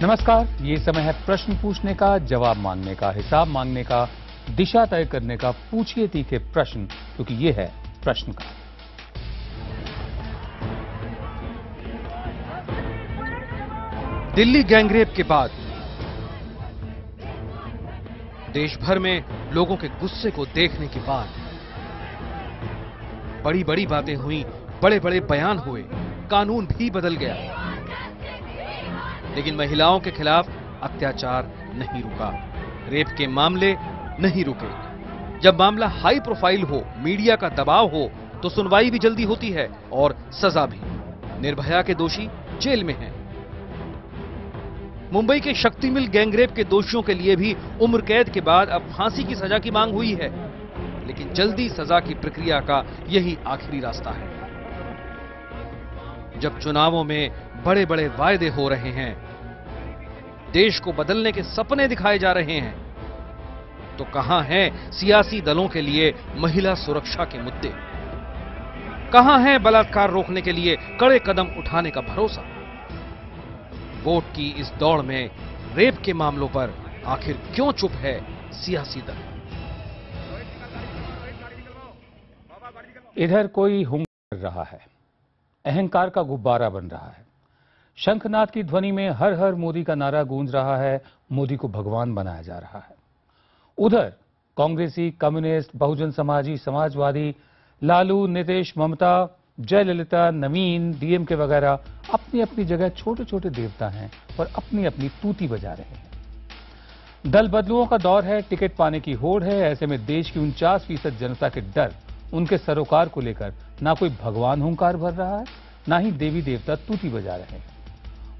नमस्कार, ये समय है प्रश्न पूछने का, जवाब मांगने का, हिसाब मांगने का, दिशा तय करने का। पूछिए तीखे प्रश्न, क्योंकि ये है प्रश्न का। दिल्ली गैंगरेप के बाद देश भर में लोगों के गुस्से को देखने के बाद बड़ी बड़ी बातें हुई, बड़े बड़े बयान हुए, कानून भी बदल गया, लेकिन महिलाओं के खिलाफ अत्याचार नहीं रुका, रेप के मामले नहीं रुके। जब मामला हाई प्रोफाइल हो, मीडिया का दबाव हो, तो सुनवाई भी जल्दी होती है और सजा भी। निर्भया के दोषी जेल में हैं। मुंबई के शक्ति मिल गैंगरेप के दोषियों के लिए भी उम्र कैद के बाद अब फांसी की सजा की मांग हुई है, लेकिन जल्दी सजा की प्रक्रिया का यही आखिरी रास्ता है। जब चुनावों में बड़े बड़े वायदे हो रहे हैं, देश को बदलने के सपने दिखाए जा रहे हैं, तो कहां हैं सियासी दलों के लिए महिला सुरक्षा के मुद्दे? कहां है बलात्कार रोकने के लिए कड़े कदम उठाने का भरोसा? वोट की इस दौड़ में रेप के मामलों पर आखिर क्यों चुप है सियासी दल? इधर कोई हुंकार कर रहा है, अहंकार का गुब्बारा बन रहा है, शंखनाद की ध्वनि में हर हर मोदी का नारा गूंज रहा है, मोदी को भगवान बनाया जा रहा है। उधर कांग्रेसी, कम्युनिस्ट, बहुजन समाजी, समाजवादी, लालू, नीतीश, ममता, जयललिता, नवीन, डीएमके वगैरह अपनी अपनी जगह छोटे छोटे देवता हैं और अपनी अपनी तूती बजा रहे हैं। दल बदलुओं का दौर है, टिकट पाने की होड़ है। ऐसे में देश की 49% जनता के डर, उनके सरोकार को लेकर ना कोई भगवान हुंकार भर रहा है, ना ही देवी देवता तूती बजा रहे हैं।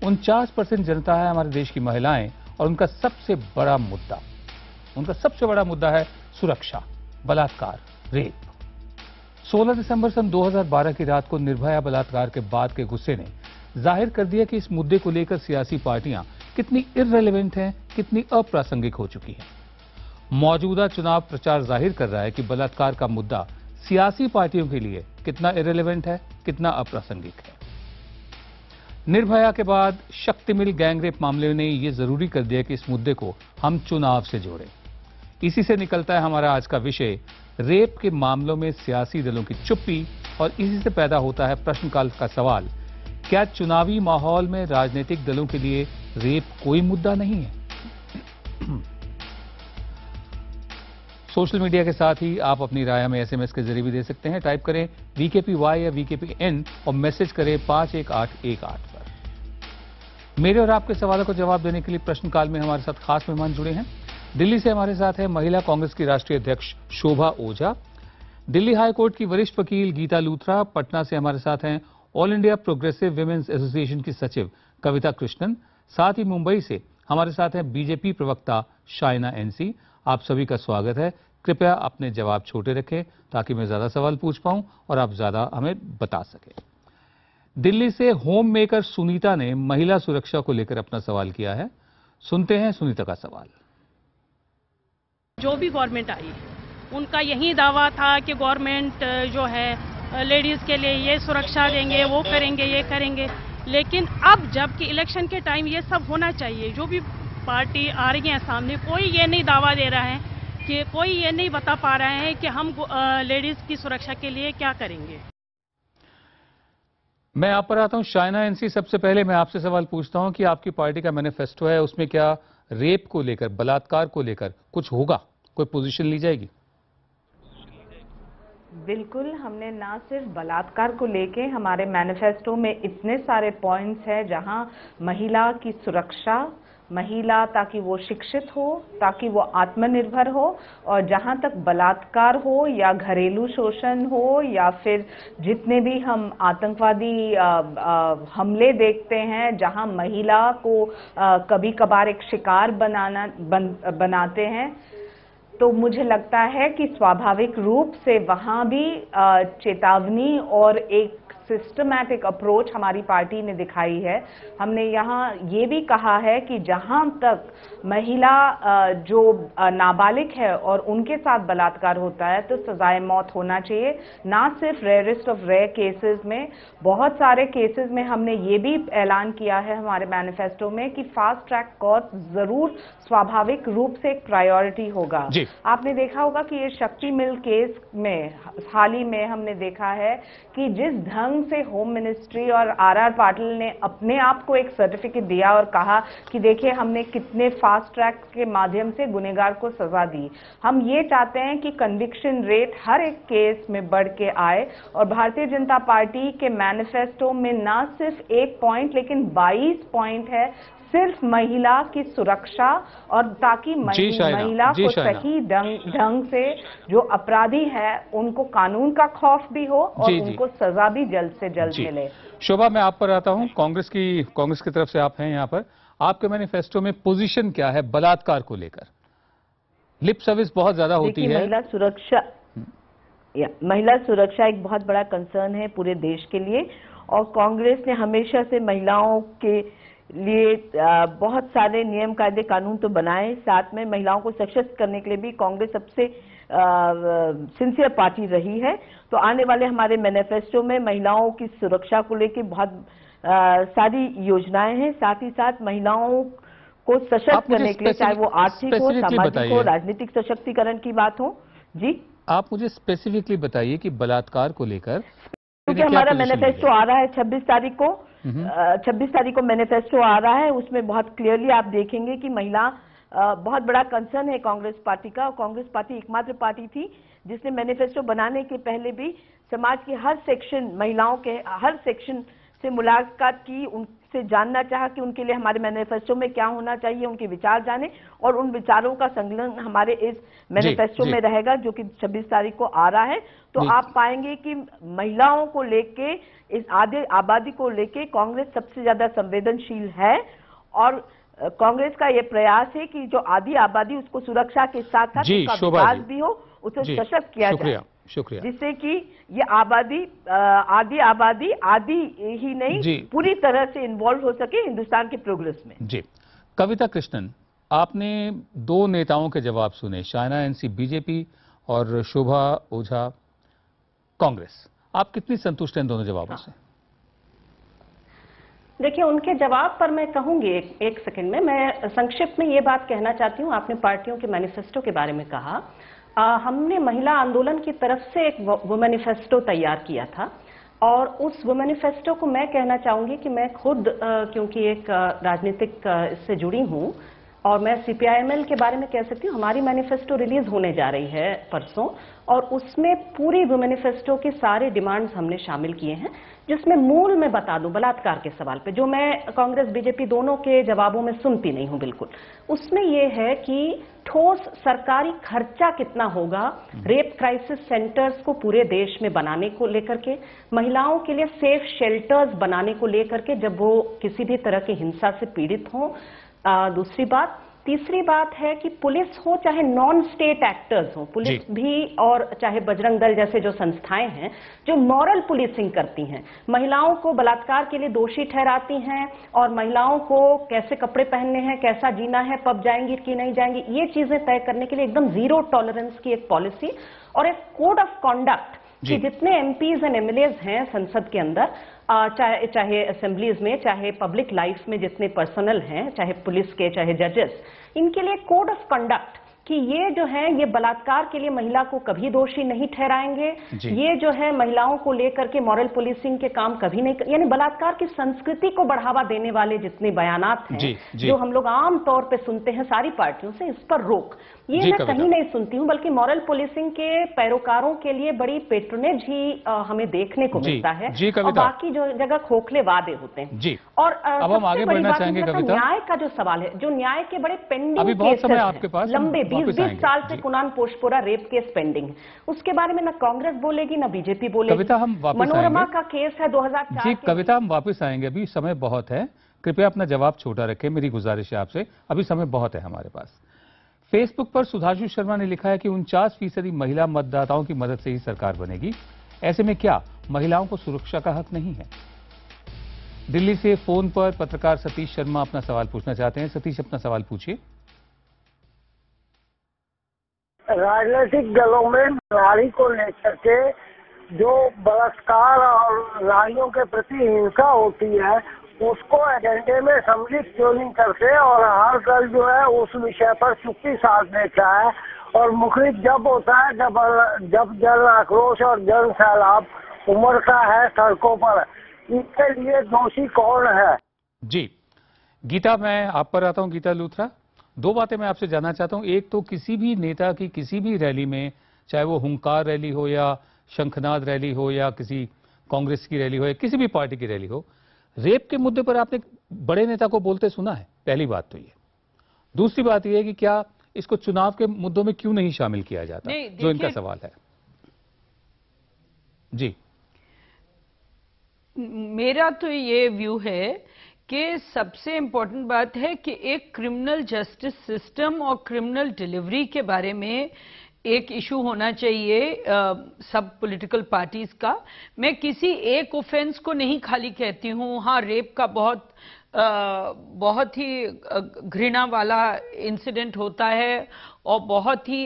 49% जनता है हमारे देश की महिलाएं, और उनका सबसे बड़ा मुद्दा है सुरक्षा, बलात्कार, रेप। 16 दिसंबर सन 2012 की रात को निर्भया बलात्कार के बाद के गुस्से ने जाहिर कर दिया कि इस मुद्दे को लेकर सियासी पार्टियां कितनी इररिलेवेंट हैं, कितनी अप्रासंगिक हो चुकी हैं। मौजूदा चुनाव प्रचार जाहिर कर रहा है कि बलात्कार का मुद्दा सियासी पार्टियों के लिए कितना इररिलेवेंट है, कितना अप्रासंगिक है। निर्भया के बाद शक्ति मिल गैंगरेप मामले ने यह जरूरी कर दिया कि इस मुद्दे को हम चुनाव से जोड़ें। इसी से निकलता है हमारा आज का विषय, रेप के मामलों में सियासी दलों की चुप्पी, और इसी से पैदा होता है प्रश्नकाल का सवाल, क्या चुनावी माहौल में राजनीतिक दलों के लिए रेप कोई मुद्दा नहीं है? सोशल मीडिया के साथ ही आप अपनी राय हमें एसएमएस के जरिए भी दे सकते हैं। टाइप करें VKPY या VKPN और मैसेज करें 51818 पर। मेरे और आपके सवालों को जवाब देने के लिए प्रश्नकाल में हमारे साथ खास मेहमान जुड़े हैं। दिल्ली से हमारे साथ है महिला कांग्रेस की राष्ट्रीय अध्यक्ष शोभा ओझा, दिल्ली हाई कोर्ट की वरिष्ठ वकील गीता लूथरा, पटना से हमारे साथ हैं all India progressive women's association की सचिव कविता कृष्णन, साथ ही मुंबई से हमारे साथ हैं बीजेपी प्रवक्ता शाइना NC। आप सभी का स्वागत है। कृपया अपने जवाब छोटे रखें ताकि मैं ज्यादा सवाल पूछ पाऊं और आप ज्यादा हमें बता सकें। दिल्ली से होम मेकर सुनीता ने महिला सुरक्षा को लेकर अपना सवाल किया है। सुनते हैं सुनीता का सवाल। जो भी गवर्नमेंट आई, उनका यही दावा था कि गवर्नमेंट जो है लेडीज के लिए ये सुरक्षा देंगे, वो करेंगे, ये करेंगे, लेकिन अब जबकि इलेक्शन के टाइम ये सब होना चाहिए, जो भी पार्टी आ रही है सामने, कोई ये नहीं दावा दे रहा है कि कोई ये नहीं बता पा रहे हैं कि हम लेडीज की सुरक्षा के लिए क्या करेंगे। मैं आप पर आता हूं शाइना NC। सबसे पहले मैं आपसे सवाल पूछता हूं कि आपकी पार्टी का मैनिफेस्टो है, उसमें क्या रेप को लेकर, बलात्कार को लेकर कुछ होगा, कोई पोजीशन ली जाएगी? बिल्कुल, हमने ना सिर्फ बलात्कार को लेके, हमारे मैनिफेस्टो में इतने सारे पॉइंट्स हैं जहां महिला की सुरक्षा, महिला ताकि वो शिक्षित हो, ताकि वो आत्मनिर्भर हो, और जहां तक बलात्कार हो या घरेलू शोषण हो या फिर जितने भी हम आतंकवादी हमले देखते हैं जहां महिला को कभी कभार एक शिकार बनाते हैं, तो मुझे लगता है कि स्वाभाविक रूप से वहाँ भी चेतावनी और एक सिस्टमैटिक अप्रोच हमारी पार्टी ने दिखाई है। हमने यहाँ ये भी कहा है कि जहाँ तक महिला जो नाबालिग है और उनके साथ बलात्कार होता है तो सजाए मौत होना चाहिए। ना सिर्फ रेयरेस्ट ऑफ रेयर केसेस में, बहुत सारे केसेस में हमने ये भी ऐलान किया है हमारे मैनिफेस्टो में कि फास्ट ट्रैक कोर्ट जरूर स्वाभाविक रूप से एक प्रायोरिटी होगा। आपने देखा होगा कि ये शक्ति मिल केस में हाल ही में हमने देखा है कि जिस ढंग से होम मिनिस्ट्री और आर पाटिल ने अपने आप को एक सर्टिफिकेट दिया और कहा कि देखिए हमने कितने फास्ट ट्रैक के माध्यम से गुनहगार को सजा दी। हम ये चाहते हैं कि कन्विक्शन रेट हर एक केस में बढ़ के आए और भारतीय जनता पार्टी के मैनिफेस्टो में न सिर्फ एक पॉइंट लेकिन 22 पॉइंट है सिर्फ महिला की सुरक्षा और ताकि महिला को सही ढंग से जो अपराधी है उनको कानून का खौफ भी हो और उनको सजा भी जल्द से जल्द मिले। शोभा, मैं आप पर आता हूं। कांग्रेस की तरफ से आप हैं यहाँ पर, आपके मैनिफेस्टो में पोजीशन क्या है बलात्कार को लेकर? लिप सर्विस बहुत ज्यादा होती है। महिला सुरक्षा एक बहुत बड़ा कंसर्न है पूरे देश के लिए और कांग्रेस ने हमेशा से महिलाओं के लिए बहुत सारे नियम कायदे कानून तो बनाए, साथ में महिलाओं को सशक्त करने के लिए भी कांग्रेस सबसे सिंसियर पार्टी रही है। तो आने वाले हमारे मैनिफेस्टो में महिलाओं की सुरक्षा को लेकर बहुत सारी योजनाएं हैं, साथ ही साथ महिलाओं को सशक्त करने के लिए, चाहे वो आर्थिक हो, सामाजिक हो, राजनीतिक सशक्तिकरण की बात हो। जी, आप मुझे स्पेसिफिकली बताइए कि बलात्कार को लेकर, क्योंकि हमारा मैनिफेस्टो आ रहा है 26 तारीख को, 26 तारीख को मैनिफेस्टो आ रहा है, उसमें बहुत क्लियरली आप देखेंगे कि महिला बहुत बड़ा कंसर्न है कांग्रेस पार्टी का। और कांग्रेस पार्टी एकमात्र पार्टी थी जिसने मैनिफेस्टो बनाने के पहले भी समाज के हर सेक्शन, महिलाओं के हर सेक्शन से मुलाकात की, उनसे जानना चाहा कि उनके लिए हमारे मैनिफेस्टो में क्या होना चाहिए, उनके विचार जाने और उन विचारों का संकलन हमारे इस मैनिफेस्टो में रहेगा जो कि 26 तारीख को आ रहा है। तो आप पाएंगे कि महिलाओं को लेके, इस आधी आबादी को लेके कांग्रेस सबसे ज्यादा संवेदनशील है और कांग्रेस का ये प्रयास है कि जो आधी आबादी उसको सुरक्षा के साथ साथ उसका विकास भी हो, उसे सशक्त किया जाए, शुक्रिया, जिससे कि ये आबादी आधी ही नहीं पूरी तरह से इन्वॉल्व हो सके हिंदुस्तान के प्रोग्रेस में। जी, कविता कृष्णन, आपने दो नेताओं के जवाब सुने, शायना एनसी बीजेपी और शोभा ओझा कांग्रेस। आप कितनी संतुष्ट हैं दोनों जवाबों से? देखिए, उनके जवाब पर मैं कहूंगी एक सेकंड में। मैं संक्षिप्त में ये बात कहना चाहती हूँ। आपने पार्टियों के मैनिफेस्टो के बारे में कहा, हमने महिला आंदोलन की तरफ से एक वो मैनिफेस्टो तैयार किया था और उस वो मैनिफेस्टो को मैं कहना चाहूंगी कि मैं खुद क्योंकि एक राजनीतिक इससे जुड़ी हूँ और मैं सीपीआईएमएल के बारे में कह सकती हूँ, हमारी मैनिफेस्टो रिलीज होने जा रही है परसों और उसमें पूरी वो मैनिफेस्टो के सारे डिमांड्स हमने शामिल किए हैं, जिसमें मूल मैं बता दूं बलात्कार के सवाल पे, जो मैं कांग्रेस बीजेपी दोनों के जवाबों में सुनती नहीं हूं बिल्कुल, उसमें यह है कि ठोस सरकारी खर्चा कितना होगा रेप क्राइसिस सेंटर्स को पूरे देश में बनाने को लेकर के, महिलाओं के लिए सेफ शेल्टर्स बनाने को लेकर के जब वो किसी भी तरह की हिंसा से पीड़ित हों। दूसरी बात, तीसरी बात है कि पुलिस हो चाहे नॉन स्टेट एक्टर्स हो, पुलिस भी और चाहे बजरंग दल जैसे जो संस्थाएं हैं जो मॉरल पुलिसिंग करती हैं, महिलाओं को बलात्कार के लिए दोषी ठहराती हैं और महिलाओं को कैसे कपड़े पहनने हैं, कैसा जीना है, पब जाएंगी कि नहीं जाएंगी, ये चीजें तय करने के लिए एकदम जीरो टॉलरेंस की एक पॉलिसी और एक कोड ऑफ कॉन्डक्ट कि जितने एमपीज एंड एमएलएज हैं संसद के अंदर, चाहे असेंबलीज में, चाहे पब्लिक लाइफ में जितने पर्सनल हैं, चाहे पुलिस के, चाहे जजेस, इनके लिए कोड ऑफ कंडक्ट कि ये जो है ये बलात्कार के लिए महिला को कभी दोषी नहीं ठहराएंगे, ये जो है महिलाओं को लेकर के मॉरल पुलिसिंग के काम कभी नहीं, यानी बलात्कार की संस्कृति को बढ़ावा देने वाले जितने बयानात हैं जो हम लोग आम तौर पे सुनते हैं सारी पार्टियों से, इस पर रोक, ये मैं कहीं नहीं सुनती हूं, बल्कि मॉरल पुलिसिंग के पैरोकारों के लिए बड़ी पेट्रोनेज ही हमें देखने को मिलता है और बाकी जो जगह खोखले वादे होते हैं। और अब हम आगे बढ़ना चाहेंगे कविता। न्याय का जो सवाल है, जो न्याय के बड़े पेंडिंग केसेस हैं, लंबे 20 साल से कुनान पोशपोरा रेप केस पेंडिंग है, उसके बारे में ना कांग्रेस बोलेगी ना बीजेपी बोलेगी। कविता, हम वापस मनोरमा का केस है 2004 जी कविता, हम वापस आएंगे, अभी समय बहुत है, कृपया अपना जवाब छोटा रखें, मेरी गुजारिश है आपसे, अभी समय बहुत है हमारे पास। फेसबुक पर सुधांशु शर्मा ने लिखा है कि 49% महिला मतदाताओं की मदद से ही सरकार बनेगी, ऐसे में क्या महिलाओं को सुरक्षा का हक नहीं है? दिल्ली से फोन पर पत्रकार सतीश शर्मा अपना सवाल पूछना चाहते हैं। सतीश, अपना सवाल पूछिए। राजनीतिक दलों में नारी को लेकर के जो बलात्कार और नारियों के प्रति हिंसा होती है उसको एजेंडे में सम्मिलित क्यों नहीं करते, और हर दल जो है उस विषय पर चुप्पी साध देता है। और मुखरित जब होता है जब जन आक्रोश और जन सैलाब उमड़ता है सड़कों पर। इसके लिए दोषी कौन है? जी गीता, मैं आप पर आता हूं। गीता लूथरा, दो बातें मैं आपसे जानना चाहता हूं। एक तो किसी भी नेता की किसी भी रैली में, चाहे वो हुंकार रैली हो या शंखनाद रैली हो या किसी कांग्रेस की रैली हो या किसी भी पार्टी की रैली हो, रेप के मुद्दे पर आपने बड़े नेता को बोलते सुना है? पहली बात तो ये। दूसरी बात यह है कि क्या इसको चुनाव के मुद्दों में क्यों नहीं शामिल किया जाता, जो इनका सवाल है। जी, मेरा तो ये व्यू है कि सबसे इंपॉर्टेंट बात है कि एक क्रिमिनल जस्टिस सिस्टम और क्रिमिनल डिलीवरी के बारे में एक इशू होना चाहिए सब पॉलिटिकल पार्टीज का। मैं किसी एक ऑफेंस को नहीं खाली कहती हूं। हाँ, रेप का बहुत ही घृणा वाला इंसिडेंट होता है और बहुत ही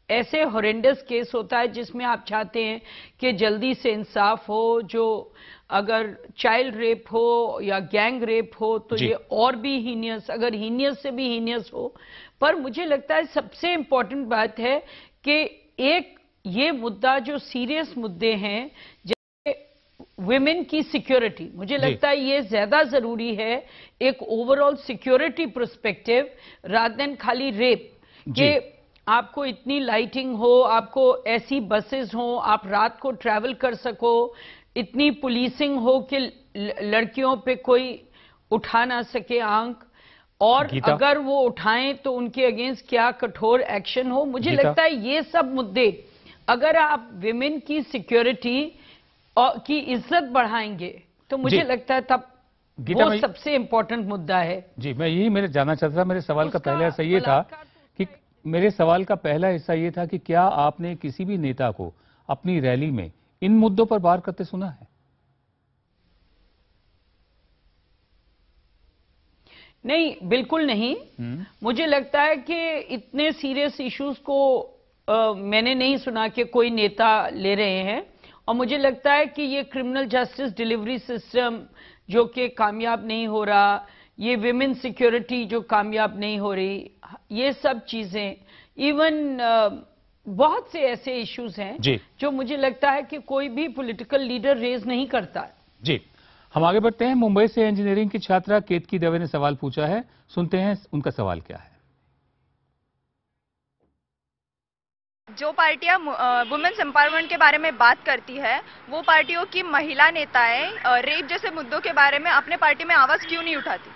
ऐसे हॉरेंडस केस होता है जिसमें आप चाहते हैं कि जल्दी से इंसाफ हो। जो अगर चाइल्ड रेप हो या गैंग रेप हो तो ये और भी हीनियस, अगर हीनियस से भी हीनियस हो। पर मुझे लगता है सबसे इंपॉर्टेंट बात है कि एक ये मुद्दा जो सीरियस मुद्दे हैं जैसे विमेन की सिक्योरिटी, मुझे लगता है ये ज्यादा जरूरी है एक overall security perspective rather than खाली रेप। कि आपको इतनी लाइटिंग हो, आपको ऐसी बसेस हो, आप रात को ट्रैवल कर सको, इतनी पुलिसिंग हो कि लड़कियों पे कोई उठा ना सके आंख, और अगर वो उठाएं तो उनके अगेंस्ट क्या कठोर एक्शन हो। मुझे लगता है ये सब मुद्दे अगर आप विमेन की सिक्योरिटी और की इज्जत बढ़ाएंगे तो मुझे लगता है तब वो सबसे इंपॉर्टेंट मुद्दा है। जी, मैं यही मेरे जानना चाहता था। मेरे सवाल का पहला हिस्सा ये था कि क्या आपने किसी भी नेता को अपनी रैली में इन मुद्दों पर बात करते सुना है? नहीं, बिल्कुल नहीं। मुझे लगता है कि इतने सीरियस इश्यूज को मैंने नहीं सुना कि कोई नेता ले रहे हैं। और मुझे लगता है कि ये क्रिमिनल जस्टिस डिलीवरी सिस्टम जो कि कामयाब नहीं हो रहा, ये विमेन सिक्योरिटी जो कामयाब नहीं हो रही, ये सब चीजें, इवन बहुत से ऐसे इश्यूज हैं जो मुझे लगता है कि कोई भी पॉलिटिकल लीडर रेज नहीं करता। जी, हम आगे बढ़ते हैं। मुंबई से इंजीनियरिंग की छात्रा केतकी दवे ने सवाल पूछा है, सुनते हैं उनका सवाल क्या है। जो पार्टियां वुमेन्स एम्पावरमेंट के बारे में बात करती है, वो पार्टियों की महिला नेताएं रेप जैसे मुद्दों के बारे में अपने पार्टी में आवाज क्यों नहीं उठाती?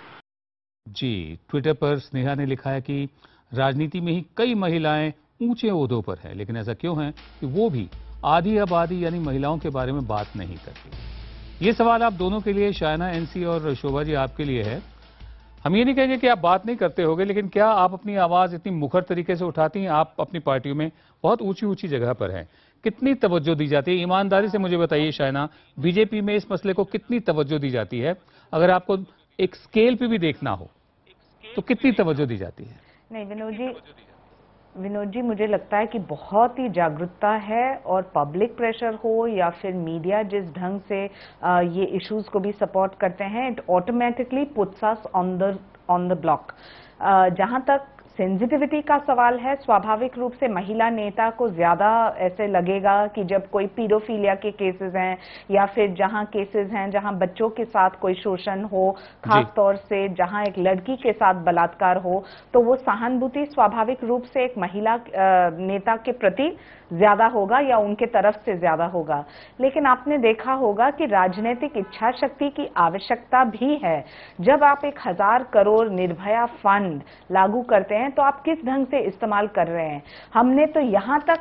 जी, ट्विटर पर स्नेहा ने लिखा है कि राजनीति में ही कई महिलाएं ऊंचे ओहदों पर है, लेकिन ऐसा क्यों है कि वो भी आधी आबादी यानी महिलाओं के बारे में बात नहीं करती। ये सवाल आप दोनों के लिए, शायना, एनसी और शोभा जी, आपके लिए है। हम ये नहीं कहेंगे कि आप बात नहीं करते होगे, लेकिन क्या आप अपनी आवाज इतनी मुखर तरीके से उठाती हैं? आप अपनी पार्टियों में बहुत ऊंची ऊंची जगह पर हैं, कितनी तवज्जो दी जाती है? ईमानदारी से मुझे बताइए शायना, बीजेपी में इस मसले को कितनी तवज्जो दी जाती है? अगर आपको एक स्केल पे भी देखना हो तो कितनी तवज्जो दी जाती है? नहीं विनोद जी, मुझे लगता है कि बहुत ही जागरूकता है, और पब्लिक प्रेशर हो या फिर मीडिया जिस ढंग से ये इश्यूज को भी सपोर्ट करते हैं, it automatically puts us on the block. जहां तक सेंसिटिविटी का सवाल है, स्वाभाविक रूप से महिला नेता को ज्यादा ऐसे लगेगा कि जब कोई पीडोफीलिया के केसेस हैं या फिर जहां केसेस हैं जहां बच्चों के साथ कोई शोषण हो, खास तौर से जहां एक लड़की के साथ बलात्कार हो, तो वो सहानुभूति स्वाभाविक रूप से एक महिला नेता के प्रति ज्यादा होगा या उनके तरफ से ज्यादा होगा। लेकिन आपने देखा होगा कि राजनीतिक इच्छा शक्ति की आवश्यकता भी है। जब आप 1000 करोड़ निर्भया फंड लागू करते हैं तो आप किस ढंग से इस्तेमाल कर रहे हैं? हमने तो यहां तक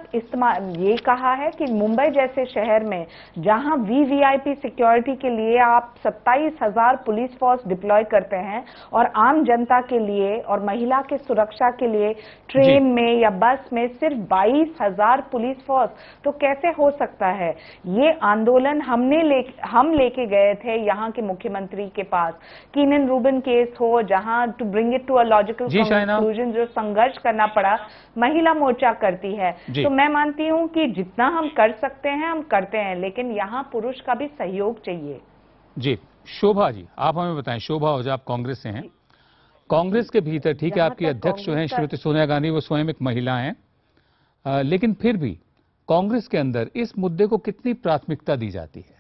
ये कहा है कि मुंबई जैसे शहर में जहां वीवीआईपी सिक्योरिटी के लिए आप 27,000 पुलिस फोर्स डिप्लॉय करते हैं और आम जनता के लिए और महिला के सुरक्षा के लिए ट्रेन में या बस में सिर्फ 22,000 पुलिस फोर्स, तो कैसे हो सकता है? ये आंदोलन हम लेके गए थे यहाँ के मुख्यमंत्री के पास। कीनन रूबिन केस हो, जहां to bring it to a logical conclusion जो संघर्ष करना पड़ा महिला मोर्चा करती है। तो मैं मानती हूँ कि जितना हम कर सकते हैं हम करते हैं, लेकिन यहाँ पुरुष का भी सहयोग चाहिए। जी शोभा जी, आप हमें बताएं, शोभा ओझा, आप कांग्रेस से हैं। कांग्रेस के भीतर ठीक है, आपकी अध्यक्ष जो हैं श्रीमती सोनिया गांधी, वो स्वयं एक महिला हैं, लेकिन फिर भी कांग्रेस के अंदर इस मुद्दे को कितनी प्राथमिकता दी जाती है,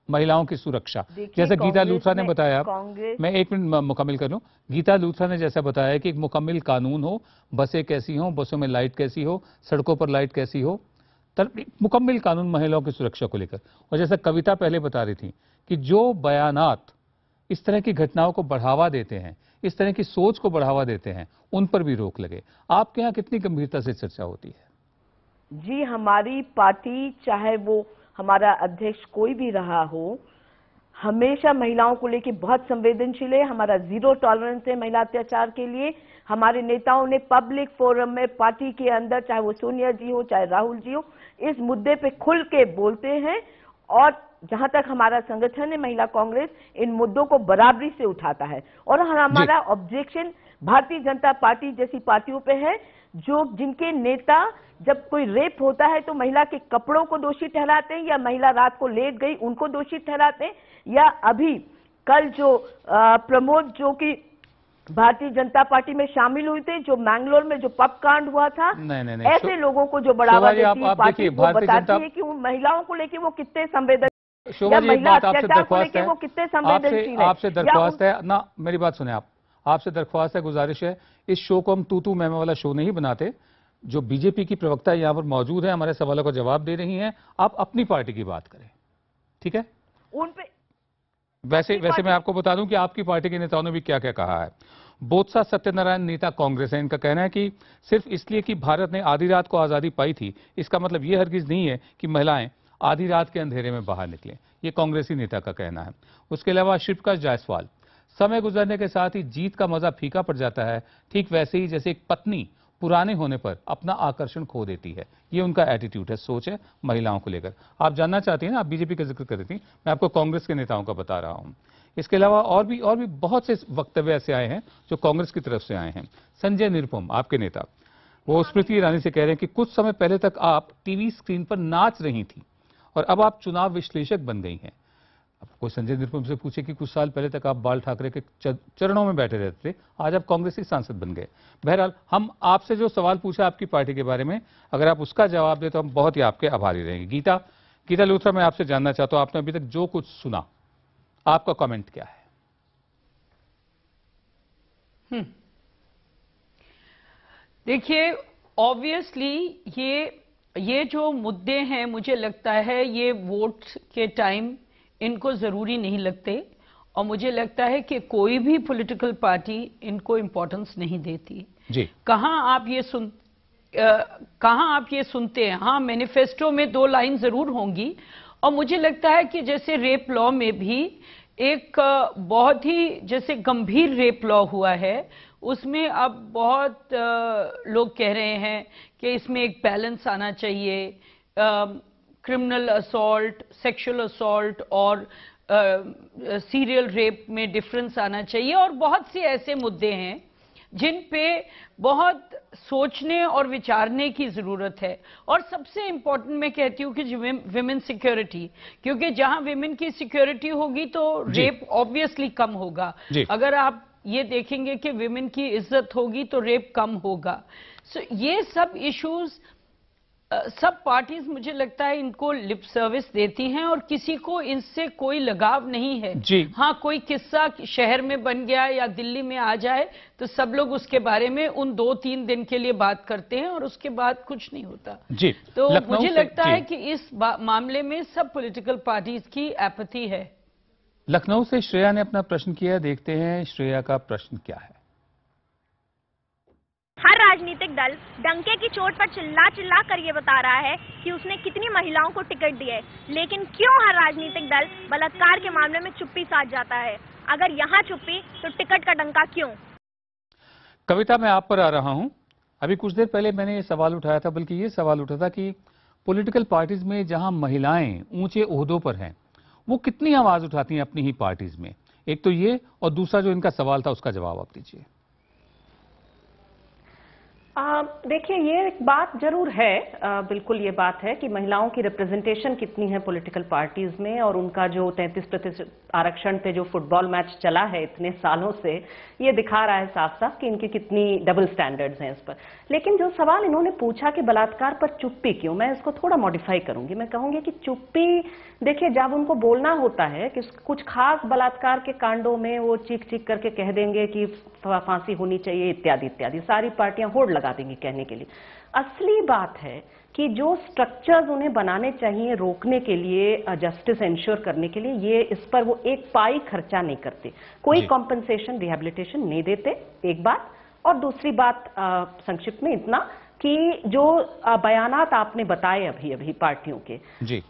महिलाओं की सुरक्षा? जैसे गीता लूथरा ने बताया, मैं एक मिनट मुकम्मल कर लूं, गीता लूथरा ने जैसा बताया कि एक मुकम्मल कानून हो, बसें कैसी हो, बसों में लाइट कैसी हो, सड़कों पर लाइट कैसी हो, मुकम्मल कानून महिलाओं की सुरक्षा को लेकर। और जैसा कविता पहले बता रही थी कि जो बयानात इस तरह की घटनाओं को बढ़ावा देते हैं, इस तरह की सोच को बढ़ावा देते हैं, उन पर भी रोक लगे। आपके यहाँ कितनी गंभीरता से चर्चा होती है? जी, हमारी पार्टी, चाहे वो हमारा अध्यक्ष कोई भी रहा हो, हमेशा महिलाओं को लेकर बहुत संवेदनशील है। हमारा जीरो टॉलरेंस है महिला अत्याचार के लिए। हमारे नेताओं ने पब्लिक फोरम में, पार्टी के अंदर, चाहे वो सोनिया जी हो चाहे राहुल जी हो, इस मुद्दे पे खुल के बोलते हैं। और जहां तक हमारा संगठन है महिला कांग्रेस, इन मुद्दों को बराबरी से उठाता है। और हमारा ऑब्जेक्शन भारतीय जनता पार्टी जैसी पार्टियों पे है, जो जिनके नेता जब कोई रेप होता है तो महिला के कपड़ों को दोषी ठहराते हैं, या महिला रात को लेट गई उनको दोषी ठहराते हैं, या अभी कल जो प्रमोद जो कि भारतीय जनता पार्टी में शामिल हुए थे, जो मैंगलोर में जो पब कांड हुआ था, नहीं, ऐसे लोगों को जो बढ़ावा देती है पार्टी, वो बताती है कि वो महिलाओं को लेकर वो कितने संवेदनशील, या महिला अत्याचार को लेकर वो कितने संवेदनशील है। आपसे दरख्वास्त है ना, मेरी बात सुने आप, आपसे दरख्वास्त है, गुजारिश है, इस शो को हम तू मैम वाला शो नहीं बनाते। जो बीजेपी की प्रवक्ता यहाँ पर मौजूद है, हमारे सवालों का जवाब दे रही हैं, आप अपनी पार्टी की बात करें, ठीक है? उन पे वैसे मैं आपको बता दूं कि आपकी पार्टी के नेताओं ने भी क्या क्या कहा है। बोत्सा सत्यनारायण नेता कांग्रेस है, इनका कहना है कि सिर्फ इसलिए कि भारत ने आधी रात को आज़ादी पाई थी, इसका मतलब ये हरगिज नहीं है कि महिलाएं आधी रात के अंधेरे में बाहर निकलें। ये कांग्रेसी नेता का कहना है। उसके अलावा शिवप्रकाश जायसवाल, समय गुजरने के साथ ही जीत का मजा फीका पड़ जाता है, ठीक वैसे ही जैसे एक पत्नी पुराने होने पर अपना आकर्षण खो देती है। ये उनका एटीट्यूड है, सोच है महिलाओं को लेकर। आप जानना चाहती हैं ना, आप बीजेपी का जिक्र कर रही थी, मैं आपको कांग्रेस के नेताओं का बता रहा हूं। इसके अलावा और भी बहुत से वक्तव्य ऐसे आए हैं जो कांग्रेस की तरफ से आए हैं। संजय निरुपम, आपके नेता, वो स्मृति ईरानी से कह रहे हैं कि कुछ समय पहले तक आप टीवी स्क्रीन पर नाच रही थी और अब आप चुनाव विश्लेषक बन गई हैं। अब कोई संजय निरुपम से पूछे कि कुछ साल पहले तक आप बाल ठाकरे के चरणों में बैठे रहते थे, आज आप कांग्रेस के सांसद बन गए। बहरहाल, हम आपसे जो सवाल पूछा आपकी पार्टी के बारे में, अगर आप उसका जवाब दें तो हम बहुत ही आपके आभारी रहेंगे। गीता लूथरा, मैं आपसे जानना चाहता हूं, आपने अभी तक जो कुछ सुना, आपका कमेंट क्या है? देखिए, ऑब्वियसली ये जो मुद्दे हैं, मुझे लगता है ये वोट के टाइम इनको जरूरी नहीं लगते, और मुझे लगता है कि कोई भी पॉलिटिकल पार्टी इनको इंपॉर्टेंस नहीं देती जी। कहां आप ये सुनते हैं? हाँ, मैनिफेस्टो में 2 लाइन जरूर होंगी, और मुझे लगता है कि जैसे रेप लॉ में भी एक बहुत ही जैसे गंभीर रेप लॉ हुआ है, उसमें अब बहुत लोग कह रहे हैं कि इसमें एक बैलेंस आना चाहिए, क्रिमिनल असॉल्ट, सेक्सुअल असॉल्ट और सीरियल रेप में डिफरेंस आना चाहिए, और बहुत से ऐसे मुद्दे हैं जिन पे बहुत सोचने और विचारने की जरूरत है। और सबसे इंपॉर्टेंट मैं कहती हूँ कि विमेन सिक्योरिटी, क्योंकि जहां विमेन की सिक्योरिटी होगी तो रेप ऑब्वियसली कम होगा। अगर आप ये देखेंगे कि विमेन की इज्जत होगी तो रेप कम होगा। सो ये सब इश्यूज सब पार्टीज, मुझे लगता है, इनको लिप सर्विस देती हैं और किसी को इनसे कोई लगाव नहीं है जी। हाँ, कोई किस्सा शहर में बन गया या दिल्ली में आ जाए तो सब लोग उसके बारे में उन 2-3 दिन के लिए बात करते हैं और उसके बाद कुछ नहीं होता जी। तो मुझे लगता है कि इस मामले में सब पॉलिटिकल पार्टीज की एपैथी है। लखनऊ से श्रेया ने अपना प्रश्न किया, देखते हैं श्रेया का प्रश्न क्या है। हर राजनीतिक दल डंके की चोट पर चिल्ला कर ये बता रहा है कि उसने कितनी महिलाओं को टिकट दिए, लेकिन क्यों हर राजनीतिक दल बलात्कार के मामले में चुप्पी साध जाता है? अगर यहाँ चुप्पी तो टिकट का डंका क्यों? कविता, मैं आप पर आ रहा हूं। अभी कुछ देर पहले मैंने ये सवाल उठाया था, बल्कि ये सवाल उठा था कि पॉलिटिकल पार्टीज में जहां महिलाएं ऊंचे ओहदों पर हैं, वो कितनी आवाज उठाती हैं अपनी ही पार्टीज में। एक तो ये, और दूसरा जो इनका सवाल था उसका जवाब आप दीजिए। देखिए, ये एक बात जरूर है, बिल्कुल ये बात है कि महिलाओं की रिप्रेजेंटेशन कितनी है पॉलिटिकल पार्टीज में, और उनका जो 33% आरक्षण पे जो फुटबॉल मैच चला है इतने सालों से, ये दिखा रहा है साफ साफ कि इनकी कितनी डबल स्टैंडर्ड्स हैं इस पर। लेकिन जो सवाल इन्होंने पूछा कि बलात्कार पर चुप्पी क्यों, मैं इसको थोड़ा मॉडिफाई करूंगी। मैं कहूंगी कि चुप्पी, देखिए, जब उनको बोलना होता है कि कुछ खास बलात्कार के कांडों में वो चीख चीख करके कह देंगे कि फांसी होनी चाहिए इत्यादि इत्यादि, सारी पार्टियां होड़ लगा देंगी कहने के लिए। असली बात है कि जो स्ट्रक्चर्स उन्हें बनाने चाहिए रोकने के लिए, जस्टिस इंश्योर करने के लिए, ये इस पर वो एक पाई खर्चा नहीं करते, कोई कॉम्पनसेशन, रिहेबिलिटेशन नहीं देते, एक बात। और दूसरी बात, संक्षिप्त में इतना कि जो बयानात आपने बताए अभी अभी पार्टियों के,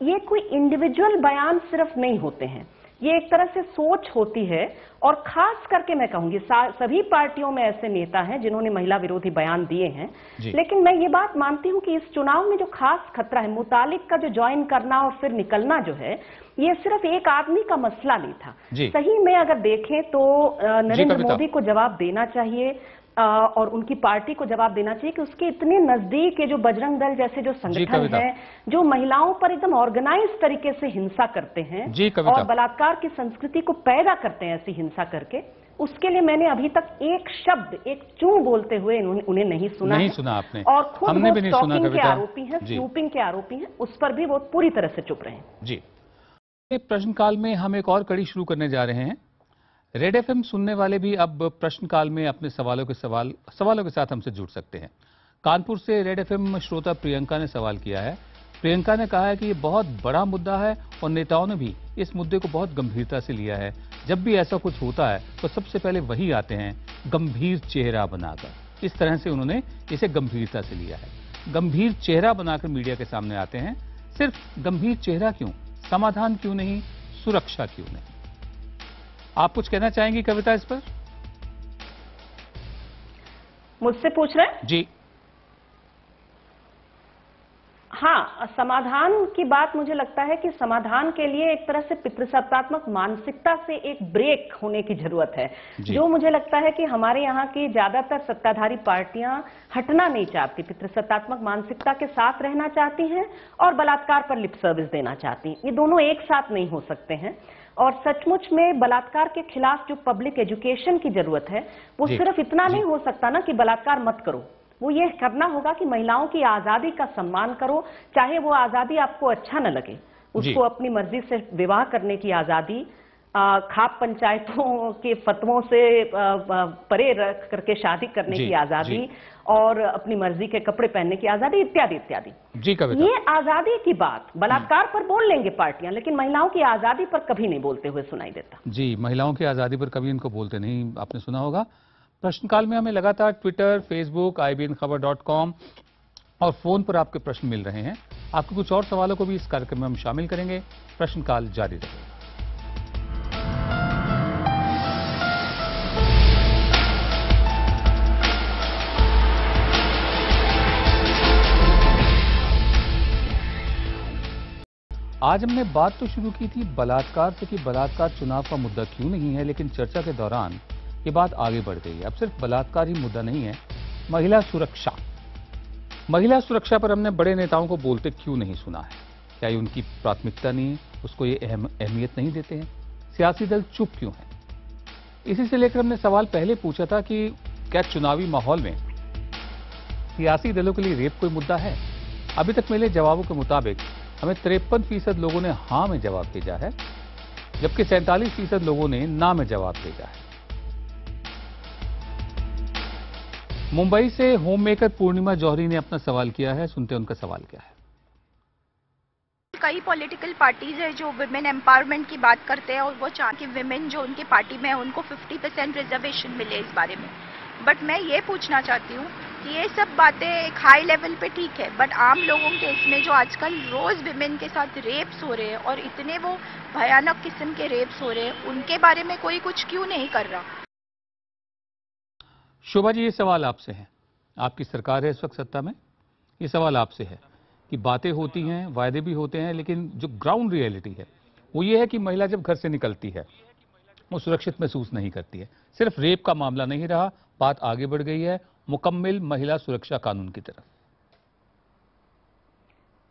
ये कोई इंडिविजुअल बयान सिर्फ नहीं होते हैं, ये एक तरह से सोच होती है। और खास करके मैं कहूंगी सभी पार्टियों में ऐसे नेता हैं जिन्होंने महिला विरोधी बयान दिए हैं। लेकिन मैं ये बात मानती हूं कि इस चुनाव में जो खास खतरा है, मुतालिक का जो ज्वाइन करना और फिर निकलना जो है, ये सिर्फ एक आदमी का मसला नहीं था। सही में अगर देखें तो नरेंद्र मोदी को जवाब देना चाहिए, और उनकी पार्टी को जवाब देना चाहिए कि उसके इतने नजदीक ये जो बजरंग दल जैसे जो संगठन है, जो महिलाओं पर एकदम ऑर्गेनाइज तरीके से हिंसा करते हैं और बलात्कार की संस्कृति को पैदा करते हैं ऐसी हिंसा करके, उसके लिए मैंने अभी तक एक शब्द, एक चू बोलते हुए उन्हें नहीं सुना आपने, और खुद वो स्टॉकिंग के आरोपी हैं, स्नूपिंग के आरोपी हैं, उस पर भी वो पूरी तरह से चुप रहे हैं। जी, प्रश्नकाल में हम एक और कड़ी शुरू करने जा रहे हैं। रेड एफएम सुनने वाले भी अब प्रश्नकाल में अपने सवालों के साथ हमसे जुड़ सकते हैं। कानपुर से रेड एफएम श्रोता प्रियंका ने सवाल किया है। प्रियंका ने कहा है कि ये बहुत बड़ा मुद्दा है और नेताओं ने भी इस मुद्दे को बहुत गंभीरता से लिया है। जब भी ऐसा कुछ होता है तो सबसे पहले वही आते हैं गंभीर चेहरा बनाकर। इस तरह से उन्होंने इसे गंभीरता से लिया है। गंभीर चेहरा बनाकर मीडिया के सामने आते हैं। सिर्फ गंभीर चेहरा क्यों, समाधान क्यों नहीं, सुरक्षा क्यों नहीं? आप कुछ कहना चाहेंगी कविता इस पर? मुझसे पूछ रहे हैं? जी हाँ, समाधान की बात, मुझे लगता है कि समाधान के लिए एक तरह से पितृसत्तात्मक मानसिकता से एक ब्रेक होने की जरूरत है, जो मुझे लगता है कि हमारे यहाँ की ज्यादातर सत्ताधारी पार्टियां हटना नहीं चाहती, पितृसत्तात्मक मानसिकता के साथ रहना चाहती हैं और बलात्कार पर लिप सर्विस देना चाहती हैं। ये दोनों एक साथ नहीं हो सकते हैं। और सचमुच में बलात्कार के खिलाफ जो पब्लिक एजुकेशन की जरूरत है, वो सिर्फ इतना नहीं हो सकता ना कि बलात्कार मत करो, वो ये करना होगा कि महिलाओं की आजादी का सम्मान करो, चाहे वो आजादी आपको अच्छा न लगे, उसको अपनी मर्जी से विवाह करने की आजादी, खाप पंचायतों के फतवों से परे रख करके शादी करने की आजादी, और अपनी मर्जी के कपड़े पहनने की आजादी, इत्यादि इत्यादि। ये आजादी की बात बलात्कार पर बोल लेंगे पार्टियां, लेकिन महिलाओं की आजादी पर कभी नहीं बोलते हुए सुनाई देता। जी, महिलाओं की आजादी पर कभी इनको बोलते नहीं, आपने सुना होगा। प्रश्नकाल में हमें लगातार ट्विटर, फेसबुक, IBNखबर.com और फोन पर आपके प्रश्न मिल रहे हैं। आपके कुछ और सवालों को भी इस कार्यक्रम में हम शामिल करेंगे। प्रश्नकाल जारी रहेगा। आज हमने बात तो शुरू की थी बलात्कार से कि बलात्कार चुनाव का मुद्दा क्यों नहीं है, लेकिन चर्चा के दौरान ये बात आगे बढ़ गई है। अब सिर्फ बलात्कार ही मुद्दा नहीं है, महिला सुरक्षा। महिला सुरक्षा पर हमने बड़े नेताओं को बोलते क्यों नहीं सुना है? क्या ये उनकी प्राथमिकता नहीं है, उसको ये अहमियत नहीं देते हैं? सियासी दल चुप क्यों हैं? इसी से लेकर हमने सवाल पहले पूछा था कि क्या चुनावी माहौल में सियासी दलों के लिए रेप कोई मुद्दा है? अभी तक मिले जवाबों के मुताबिक हमें 53% लोगों ने हाँ में जवाब भेजा है, जबकि 47% लोगों ने ना में जवाब भेजा है। मुंबई से होममेकर पूर्णिमा जौहरी ने अपना सवाल किया है, सुनते हैं उनका सवाल क्या है। कई पॉलिटिकल पार्टीज है जो विमेन एम्पावरमेंट की बात करते हैं और वो चाहते कि विमेन जो उनकी पार्टी में है उनको 50% रिजर्वेशन मिले इस बारे में। बट मैं ये पूछना चाहती हूँ कि ये सब बातें एक हाई लेवल पे ठीक है, बट आम लोगों के इसमें जो आजकल रोज विमेन के साथ रेप्स हो रहे हैं और इतने वो भयानक किस्म के रेप्स हो रहे हैं, उनके बारे में कोई कुछ क्यों नहीं कर रहा? शोभा जी, ये सवाल आपसे है। आपकी सरकार है इस वक्त सत्ता में, ये सवाल आपसे है कि बातें होती हैं, वायदे भी होते हैं, लेकिन जो ग्राउंड रियलिटी है वो ये है कि महिला जब घर से निकलती है, वो सुरक्षित महसूस नहीं करती है। सिर्फ रेप का मामला नहीं रहा, बात आगे बढ़ गई है मुकम्मल महिला सुरक्षा कानून की तरफ।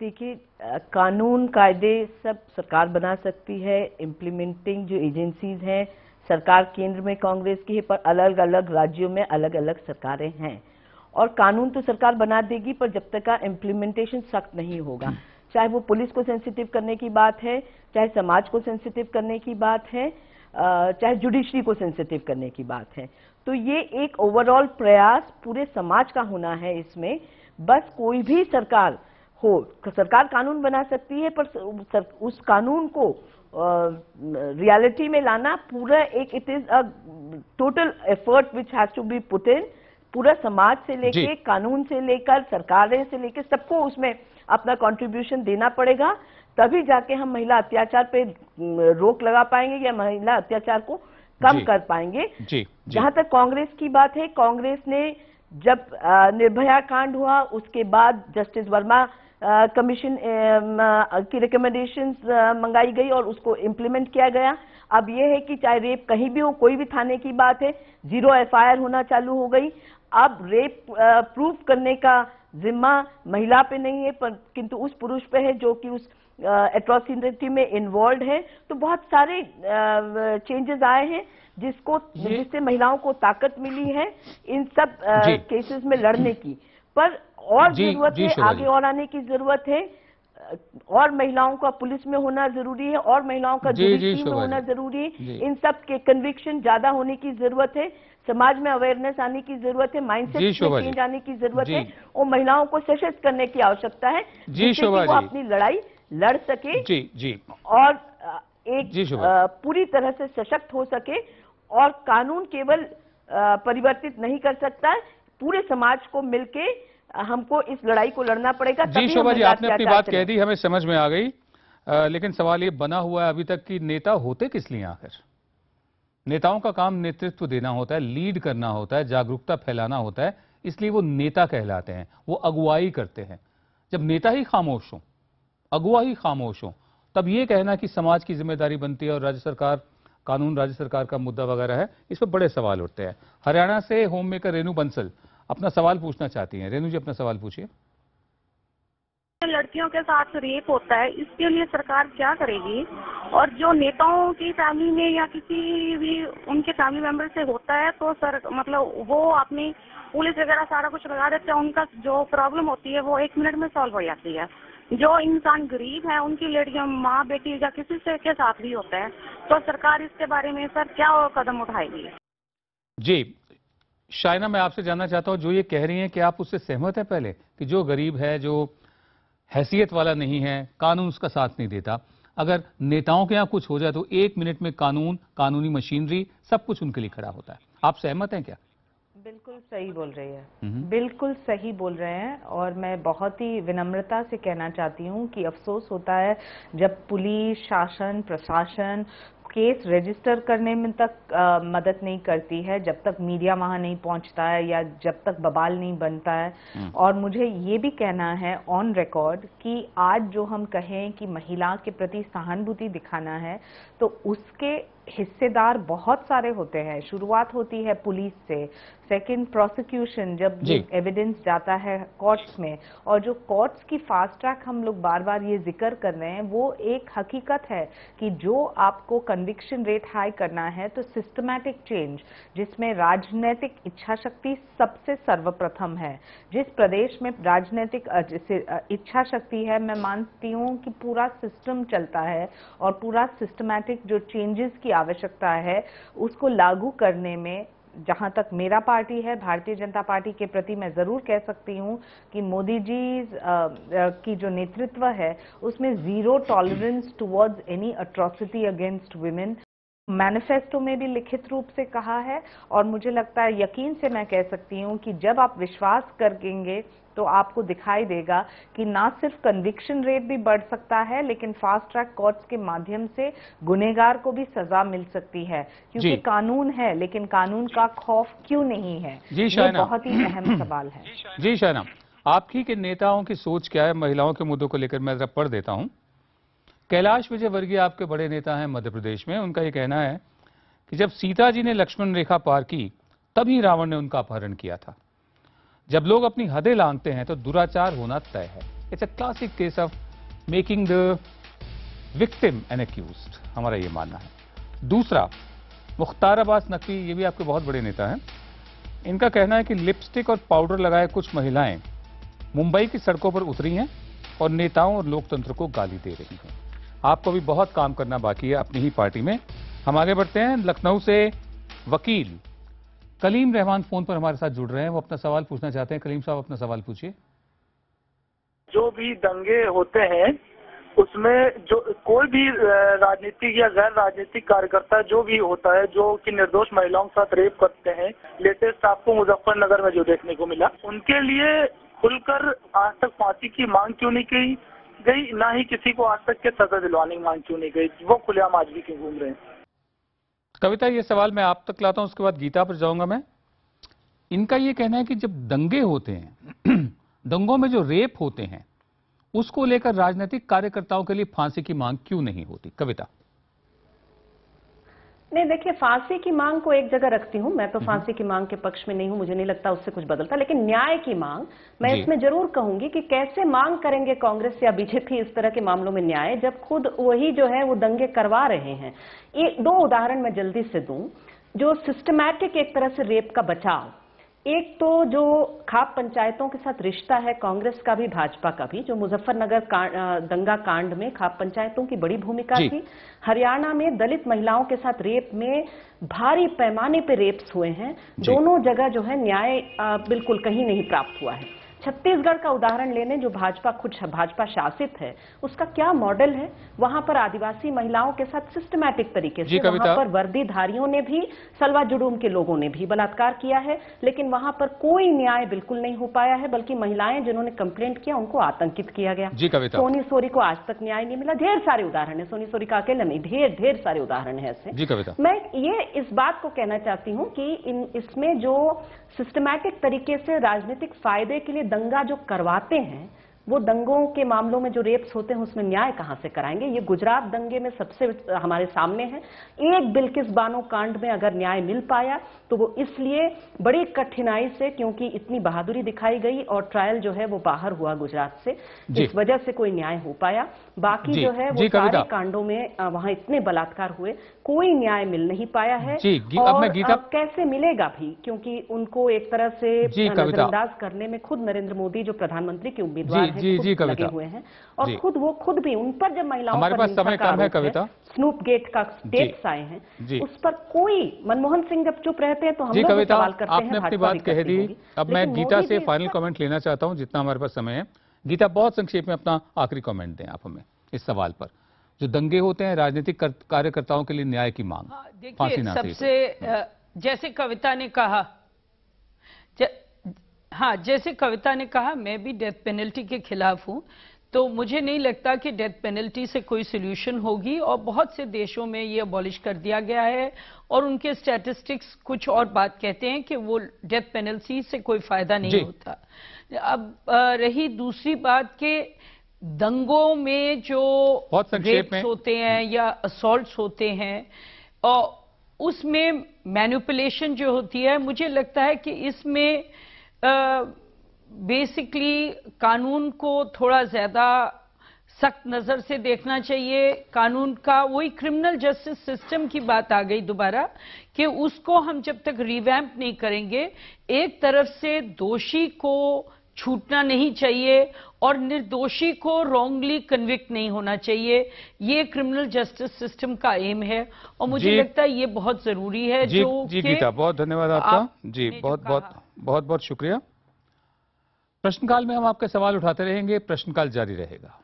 देखिए, कानून कायदे सब सरकार बना सकती है। इम्प्लीमेंटिंग जो एजेंसीज हैं, सरकार केंद्र में कांग्रेस की है, पर अलग अलग राज्यों में अलग अलग सरकारें हैं। और कानून तो सरकार बना देगी, पर जब तक का इम्प्लीमेंटेशन सख्त नहीं होगा, चाहे वो पुलिस को सेंसिटिव करने की बात है, चाहे समाज को सेंसिटिव करने की बात है, चाहे जुडिशरी को सेंसिटिव करने की बात है, तो ये एक ओवरऑल प्रयास पूरे समाज का होना है। इसमें बस कोई भी सरकार हो, सरकार कानून बना सकती है, पर उस कानून को रियलिटी में लाना पूरा एक, it is a total effort which has to be put in. पूरा समाज से लेके, कानून से लेकर, सरकारें से लेकर, सबको उसमें अपना कंट्रीब्यूशन देना पड़ेगा, तभी जाके हम महिला अत्याचार पे रोक लगा पाएंगे या महिला अत्याचार को कम कर पाएंगे। जहां तक कांग्रेस की बात है, कांग्रेस ने जब निर्भया कांड हुआ, उसके बाद जस्टिस वर्मा कमीशन की रिकमेंडेशंस मंगाई गई और उसको इम्प्लीमेंट किया गया। अब यह है कि चाहे रेप कहीं भी हो, कोई भी थाने की बात है, 0 FIR होना चालू हो गई। अब रेप प्रूव करने का जिम्मा महिला पे नहीं है, पर किंतु उस पुरुष पे है जो कि उस एट्रोसिटी में इन्वॉल्व है। तो बहुत सारे चेंजेस आए हैं जिससे महिलाओं को ताकत मिली है इन सब केसेस में लड़ने की। पर और जरूरत है, आगे और आने की जरूरत है, और महिलाओं का पुलिस में होना जरूरी है, और महिलाओं का जुडिशरी में होना जरूरी है। इन सब के कन्विक्शन ज्यादा होने की जरूरत है, समाज में अवेयरनेस आने की जरूरत है, माइंडसेट में चेंज आने की जरूरत है, और महिलाओं को सशक्त करने की आवश्यकता है जिससे वो अपनी लड़ाई लड़ सके और एक पूरी तरह से सशक्त हो सके। और कानून केवल परिवर्तित नहीं कर सकता, पूरे समाज को मिलके हमको इस लड़ाई को लड़ना पड़ेगा। जी शोभा जी, आपने अपनी बात कह दी, हमें समझ में आ गई, लेकिन सवाल ये बना हुआ है अभी तक कि नेता होते किस लिए आखिर? नेताओं का काम नेतृत्व देना होता है, लीड करना होता है, जागरूकता फैलाना होता है, इसलिए वो नेता कहलाते हैं, वो अगुवाई करते हैं। जब नेता ही खामोश हो, अगुवा ही खामोश हो, तब ये कहना कि समाज की जिम्मेदारी बनती है और राज्य सरकार, कानून राज्य सरकार का मुद्दा वगैरह है, इस पर बड़े सवाल उठते हैं। हरियाणा से होम मेकर रेनू बंसल अपना सवाल पूछना चाहती हैं। रेनू जी, अपना सवाल पूछिए। लड़कियों के साथ रेप होता है, इसके लिए सरकार क्या करेगी? और जो नेताओं की फैमिली में या किसी भी उनके फैमिली मेंबर से होता है, तो सर मतलब वो अपनी पुलिस वगैरह सारा कुछ लगा देते हैं, उनका जो प्रॉब्लम होती है वो 1 मिनट में सॉल्व हो जाती है। जो इंसान गरीब है, उनकी लड़कियां, माँ बेटी या किसी से के साथ भी होता है, तो सरकार इसके बारे में सर क्या कदम उठाएगी? जी शाइना, मैं आपसे जानना चाहता हूं, जो ये कह रही हैं कि आप उससे सहमत हैं पहले कि जो गरीब है, जो हैसियत वाला नहीं है, कानून उसका साथ नहीं देता, अगर नेताओं के यहाँ कुछ हो जाए तो 1 मिनट में कानून, कानूनी मशीनरी सब कुछ उनके लिए खड़ा होता है। आप सहमत हैं क्या? बिल्कुल सही बोल रही है, बिल्कुल सही बोल रहे हैं। और मैं बहुत ही विनम्रता से कहना चाहती हूँ कि अफसोस होता है जब पुलिस, शासन, प्रशासन केस रजिस्टर करने में तक मदद नहीं करती है, जब तक मीडिया वहां नहीं पहुंचता है या जब तक बवाल नहीं बनता है। और मुझे ये भी कहना है ऑन रिकॉर्ड कि आज जो हम कहें कि महिला के प्रति सहानुभूति दिखाना है, तो उसके हिस्सेदार बहुत सारे होते हैं। शुरुआत होती है पुलिस से, सेकंड प्रोसिक्यूशन, जब एविडेंस जाता है कोर्ट्स में, और जो कोर्ट्स की फास्ट ट्रैक हम लोग बार बार ये जिक्र कर रहे हैं, वो एक हकीकत है कि जो आपको कन्विक्शन रेट हाई करना है, तो सिस्टमैटिक चेंज जिसमें राजनीतिक इच्छा शक्ति सबसे सर्वप्रथम है। जिस प्रदेश में राजनीतिक इच्छा शक्ति है, मैं मानती हूँ कि पूरा सिस्टम चलता है, और पूरा सिस्टमैटिक जो चेंजेस की आवश्यकता है उसको लागू करने में, जहां तक मेरा पार्टी है, भारतीय जनता पार्टी के प्रति मैं जरूर कह सकती हूं कि मोदी जी की जो नेतृत्व है उसमें 0 tolerance towards any atrocity against women manifesto में भी लिखित रूप से कहा है। और मुझे लगता है, यकीन से मैं कह सकती हूँ कि जब आप विश्वास करेंगे तो आपको दिखाई देगा कि ना सिर्फ कन्विक्शन रेट भी बढ़ सकता है, लेकिन फास्ट ट्रैक कोर्ट्स के माध्यम से गुनहगार को भी सजा मिल सकती है, क्योंकि कानून है, लेकिन कानून का खौफ क्यों नहीं है? ये बहुत ही अहम सवाल है। जी शाइना, आपकी के नेताओं की सोच क्या है महिलाओं के मुद्दों को लेकर? मैं जरा पढ़ देता हूं। कैलाश विजयवर्गीय आपके बड़े नेता हैं मध्य प्रदेश में, उनका ये कहना है कि जब सीता जी ने लक्ष्मण रेखा पार की तभी रावण ने उनका अपहरण किया था। जब लोग अपनी हदें लांघते हैं तो दुराचार होना तय है। It's a classic case of making the victim N accused, हमारा ये मानना है। दूसरा, मुख्तार अब्बास नकवी, ये भी आपके बहुत बड़े नेता हैं। इनका कहना है कि लिपस्टिक और पाउडर लगाए कुछ महिलाएं मुंबई की सड़कों पर उतरी हैं और नेताओं और लोकतंत्र को गाली दे रही हैं। आपको भी बहुत काम करना बाकी है अपनी ही पार्टी में। हम आगे बढ़ते हैं। लखनऊ से वकील कलीम रहमान फोन पर हमारे साथ जुड़ रहे हैं। वो अपना सवाल पूछना चाहते हैं। कलीम साहब, अपना सवाल पूछिए। जो भी दंगे होते हैं उसमें जो कोई भी राजनीतिक या गैर राजनीतिक कार्यकर्ता जो भी होता है जो कि निर्दोष महिलाओं के साथ रेप करते हैं, लेटेस्ट आपको मुजफ्फरनगर में जो देखने को मिला, उनके लिए खुलकर आज तक फांसी की मांग क्यों नहीं की गई, ना ही किसी को आज तक के सजा दिलवाने की मांग क्यों नहीं गई, वो खुलेआम आज भी क्यों घूम रहे हैं? कविता, ये सवाल मैं आप तक लाता हूं, उसके बाद गीता पर जाऊंगा मैं। इनका ये कहना है कि जब दंगे होते हैं, दंगों में जो रेप होते हैं, उसको लेकर राजनीतिक कार्यकर्ताओं के लिए फांसी की मांग क्यों नहीं होती? कविता। नहीं, देखिए, फांसी की मांग को एक जगह रखती हूं। मैं तो फांसी की मांग के पक्ष में नहीं हूं, मुझे नहीं लगता उससे कुछ बदलता। लेकिन न्याय की मांग मैं इसमें जरूर कहूंगी कि कैसे मांग करेंगे कांग्रेस या बीजेपी इस तरह के मामलों में न्याय, जब खुद वही जो है वो दंगे करवा रहे हैं। ये दो उदाहरण मैं जल्दी से दूं। जो सिस्टमैटिक एक तरह से रेप का बचाव, एक तो जो खाप पंचायतों के साथ रिश्ता है कांग्रेस का भी भाजपा का भी, जो मुजफ्फरनगर दंगा कांड में खाप पंचायतों की बड़ी भूमिका थी। हरियाणा में दलित महिलाओं के साथ रेप में भारी पैमाने पे रेप्स हुए हैं। दोनों जगह जो है न्याय बिल्कुल कहीं नहीं प्राप्त हुआ है। छत्तीसगढ़ का उदाहरण लेने, जो भाजपा खुद भाजपा शासित है, उसका क्या मॉडल है? वहां पर आदिवासी महिलाओं के साथ सिस्टमैटिक तरीके से वहां पर वर्दीधारियों ने भी, सलवा जुडूम के लोगों ने भी बलात्कार किया है, लेकिन वहां पर कोई न्याय बिल्कुल नहीं हो पाया है, बल्कि महिलाएं जिन्होंने कंप्लेंट किया उनको आतंकित किया गया। सोनी सोरी को आज तक न्याय नहीं मिला। ढेर सारे उदाहरण है, सोनी सोरी का अकेले नहीं, ढेर सारे उदाहरण है ऐसे। मैं ये इस बात को कहना चाहती हूँ कि इसमें जो सिस्टमैटिक तरीके से राजनीतिक फायदे के लिए दंगा जो करवाते हैं, वो दंगों के मामलों में जो रेप्स होते हैं उसमें न्याय कहां से कराएंगे? ये गुजरात दंगे में सबसे हमारे सामने है। एक बिल्किस बानो कांड में अगर न्याय मिल पाया तो वो इसलिए बड़ी कठिनाई से, क्योंकि इतनी बहादुरी दिखाई गई और ट्रायल जो है वो बाहर हुआ गुजरात से, इस वजह से कोई न्याय हो पाया। बाकी जो है वो सारे कांडों में वहां इतने बलात्कार हुए, कोई न्याय मिल नहीं पाया है। और कैसे मिलेगा भी, क्योंकि उनको एक तरह से नजरअंदाज करने में खुद नरेंद्र मोदी जो प्रधानमंत्री के उम्मीदवार लगे हुए हैं, और खुद भी उन पर जब महिलाओं हमारे पास समय कम है कविता, स्नूप गेट का स्टेट्स आए हैं, उस पर कोई, मनमोहन सिंह जब चुप रहते हैं तो हम लोग सवाल करते हैं। आपने अपनी बात कह दी। अब मैं गीता से फाइनल कमेंट लेना चाहता हूं, जितना हमारे पास समय है। गीता, बहुत संक्षेप में अपना आखिरी कमेंट दें आप हमें इस सवाल पर। जो दंगे होते हैं, राजनीतिक कार्यकर्ताओं के लिए न्याय की मांग। देखिए, सबसे जैसे कविता ने कहा, हाँ, जैसे कविता ने कहा, मैं भी डेथ पेनल्टी के खिलाफ हूं। तो मुझे नहीं लगता कि डेथ पेनल्टी से कोई सोल्यूशन होगी, और बहुत से देशों में ये अबॉलिश कर दिया गया है, और उनके स्टैटिस्टिक्स कुछ और बात कहते हैं कि वो डेथ पेनल्टी से कोई फायदा नहीं होता। अब रही दूसरी बात के दंगों में जो रेप्स होते हैं या असॉल्ट्स होते हैं, और उसमें मैनिपुलेशन जो होती है, मुझे लगता है कि इसमें बेसिकली कानून को थोड़ा ज्यादा सख्त नजर से देखना चाहिए। कानून का वही क्रिमिनल जस्टिस सिस्टम की बात आ गई दोबारा, कि उसको हम जब तक रिवैम्प नहीं करेंगे, एक तरफ से दोषी को छूटना नहीं चाहिए और निर्दोषी को रॉन्गली कन्विक्ट नहीं होना चाहिए। ये क्रिमिनल जस्टिस सिस्टम का एम है, और मुझे लगता है ये बहुत जरूरी है। जी गीता, बहुत धन्यवाद आपका। जी, बहुत शुक्रिया। प्रश्नकाल में हम आपके सवाल उठाते रहेंगे, प्रश्नकाल जारी रहेगा।